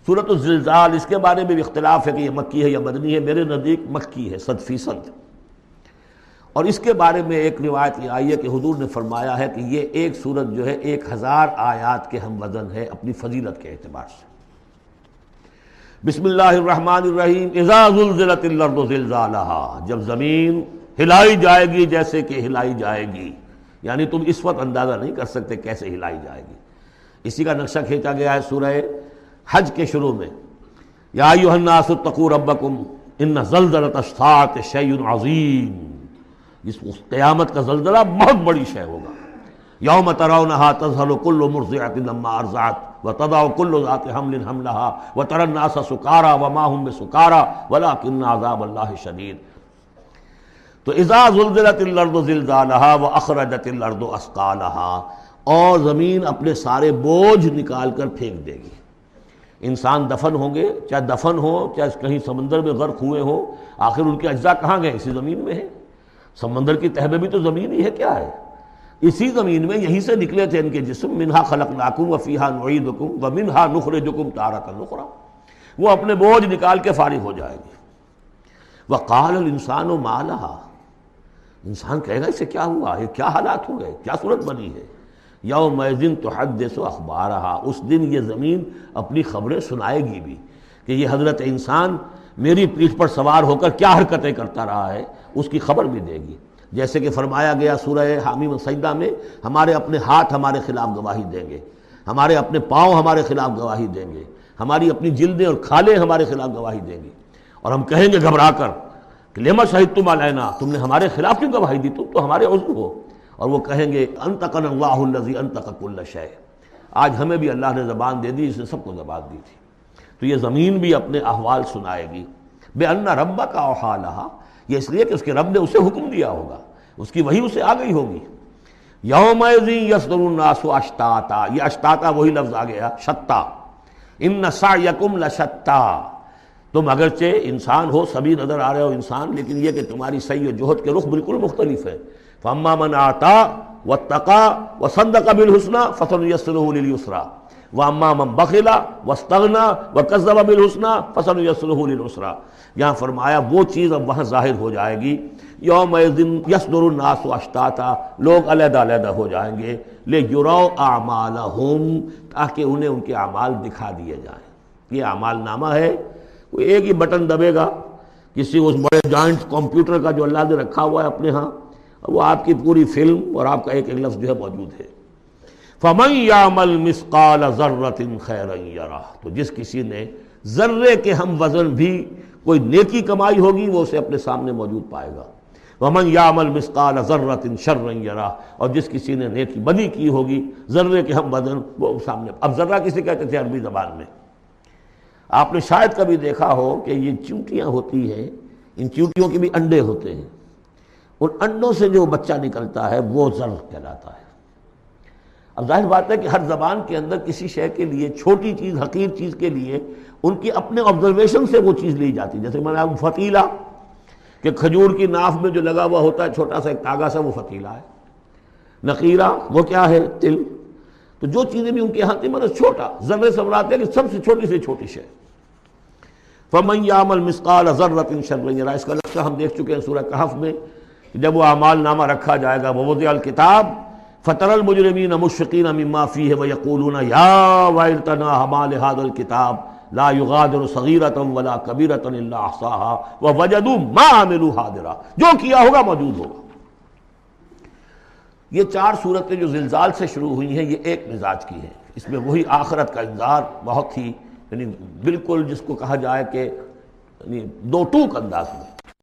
سورۃ الزلزال، اس کے بارے میں بھی اختلاف ہے کہ یہ مکی ہے یا مدنی ہے، میرے نزدیک مکی ہے 100%۔ اور اس کے بارے میں ایک روایت یہ آئی ہے کہ حضور نے فرمایا ہے کہ یہ ایک سورت جو ہے 1000 آیات کے ہم وزن ہے اپنی فضیلت کے اعتبار سے۔ بسم اللہ الرحمن الرحیم، اذا زلزلت الارض زلزالها، جب زمین ہلائی جائے گی جیسے کہ ہلائی جائے گی، یعنی تم اس وقت اندازہ نہیں کر سکتے کیسے ہلائی جائے گی۔ اسی کا نقشہ کھینچا گیا ہے سورہ حج کے شروع میں، یا ایھا الناس اتقوا ربکم ان زلزلۃ الساعۃ شیء عظیم، اس قیامت کا زلزلہ بہت بڑی شے ہوگا۔ یوم ترونھا تذہل کل مرضعۃ عما ارضعت وتضع کل ذات حمل حملها وترى الناس سکارى وما هم بسکارى ولكن عذاب اللہ شدید۔ تو اذا زلزلت الارض زلزالها واخرجت الارض اثقالها، اور زمین اپنے سارے بوجھ نکال کر پھینک دے گی۔ انسان دفن ہوں گے، چاہے دفن ہو چاہے کہیں سمندر میں غرق ہوئے ہوں، آخر ان کے اجزاء کہاں گئے؟ اسی زمین میں ہے۔ سمندر کی تہہ میں بھی تو زمین ہی ہے، کیا ہے؟ اسی زمین میں یہیں سے نکلے تھے ان کے جسم، منہا خلقناکم وفیہا نعیدکم ومنہا نخرجکم تارۃ اخری، وہ اپنے بوجھ نکال کے فارغ ہو جائے گی۔ وقال الانسان ما لہا، انسان کہے گا اسے کیا ہوا، یہ کیا حالات ہو گئے، کیا صورت بنی ہے؟ یومئذ تحدث اخبارہا، اس دن یہ زمین اپنی خبریں سنائے گی بھی کہ یہ حضرت انسان میری پیٹھ پر سوار ہو کر کیا حرکتیں کرتا رہا ہے، اس کی خبر بھی دے گی۔ جیسے کہ فرمایا گیا سورہ حامیم السجدہ میں، ہمارے اپنے ہاتھ ہمارے خلاف گواہی دیں گے، ہمارے اپنے پاؤں ہمارے خلاف گواہی دیں گے، ہماری اپنی جلدیں اور کھالیں ہمارے خلاف گواہی دیں گی، اور ہم کہیں گے گھبرا کر کہ لما شہدتم علینا، تم نے ہمارے خلاف کیوں گواہی دی، تم تو ہمارے عضو ہو۔ اور وہ کہیں گے انطقنا اللہ الذی انطق کل شیء، آج ہمیں بھی اللہ نے زبان دے دی، اس نے سب کو زبان دی تھی۔ تو یہ زمین بھی اپنے احوال سنائے گی۔ بِأَنَّ رَبَّكَ أَوحَىٰ لَهَا، یہ اس لیے کہ اس کے رب نے اسے حکم دیا ہوگا، اس کی وحی اسے آ گئی ہوگی۔ یومئذ یصدر الناس اشتاتا، یہ اشتاتا وہی لفظ آ گیا شتا، ان سعیکم لشتا، تم اگرچہ انسان ہو، سبھی نظر آ رہے ہو انسان، لیکن یہ کہ تمہاری سعی و جہد کے رخ بالکل مختلف ہے۔ فاما من آتا واتقى وصدق بالحسنى فسنيسره لليسرى واما من بخل واستغنى وكذب بالحسنى فسنيسره للعسرى۔ یہاں فرمایا وہ چیز اب وہاں ظاہر ہو جائے گی، یومئذ یصدر الناس اشتاتا، لوگ علیحدہ علیحدہ ہو جائیں گے، لیروا اعمالهم، تاکہ انہیں ان کے اعمال دکھا دیے جائیں۔ یہ اعمال نامہ ہے، کوئی ایک ہی بٹن دبے گا کسی اس بڑے جائنٹ کمپیوٹر کا جو اللہ نے رکھا ہوا ہے اپنے ہاں، وہ آپ کی پوری فلم اور آپ کا ایک ایک لفظ جو ہے موجود ہے۔ فَمَن يَعْمَلْ مِثْقَالَ ذَرَّةٍ خَيْرًا يَرَهُ، تو جس کسی نے ذرے کے ہم وزن بھی کوئی نیکی کمائی ہوگی وہ اسے اپنے سامنے موجود پائے گا۔ وَمَن يَعْمَلْ مِثْقَالَ ذَرَّةٍ شَرًّا يَرَهُ، اور جس کسی نے نیکی بدی کی ہوگی ذرے کے ہم وزن وہ سامنے۔ اب ذرہ کسے کہتے تھے عربی زبان میں؟ آپ نے شاید کبھی دیکھا ہو کہ یہ چونٹیاں ہوتی ہیں، ان چونٹیوں کے بھی انڈے ہوتے ہیں، ان انڈوں سے جو بچہ نکلتا ہے وہ ذر کہلاتا ہے۔ اب ظاہر بات ہے کہ ہر زبان کے اندر کسی شے کے لیے، چھوٹی چیز حقیر چیز کے لیے ان کی اپنے آبزرویشن سے وہ چیز لی جاتی ہے۔ جیسے میں نے آپ کو فتیلہ، کہ کھجور کی ناف میں جو لگا ہوا ہوتا ہے چھوٹا سا ایک تاگا سا، وہ فتیلہ ہے۔ نقیرہ وہ کیا ہے؟ تل۔ تو جو چیزیں بھی ان کے یہاں تھی مطلب چھوٹا، ذرے سے مراد ہے کہ سب سے چھوٹی شے۔ فَمَن يَعْمَلْ مِثْقَالَ ذَرَّةٍ شَرًّا يَرَهُ، اس کا نقشہ ہم دیکھ چکے ہیں سورہ کہف میں، جب وہ اعمال نامہ رکھا جائے گا، ووضع الکتاب فَتَرَى الْمُجْرِمِينَ مُشْفِقِينَ مِمَّا فِيهِ وَيَقُولُونَ يَا وَيْلَتَنَا مَا لِهَذَا الْكِتَابِ لَا يُغَادِرُ صَغِيرَةً وَلَا كَبِيرَةً إِلَّا أَحْصَاهَا وَوَجَدُوا مَا عَمِلُوا حَاضِرًا، جو کیا ہوگا موجود ہوگا۔ یہ 4 صورتیں جو زلزال سے شروع ہوئی ہیں یہ ایک مزاج کی ہیں، اس میں وہی آخرت کا انذار بہت ہی، یعنی بالکل جس کو کہا جائے کہ دو ٹوک انداز میں۔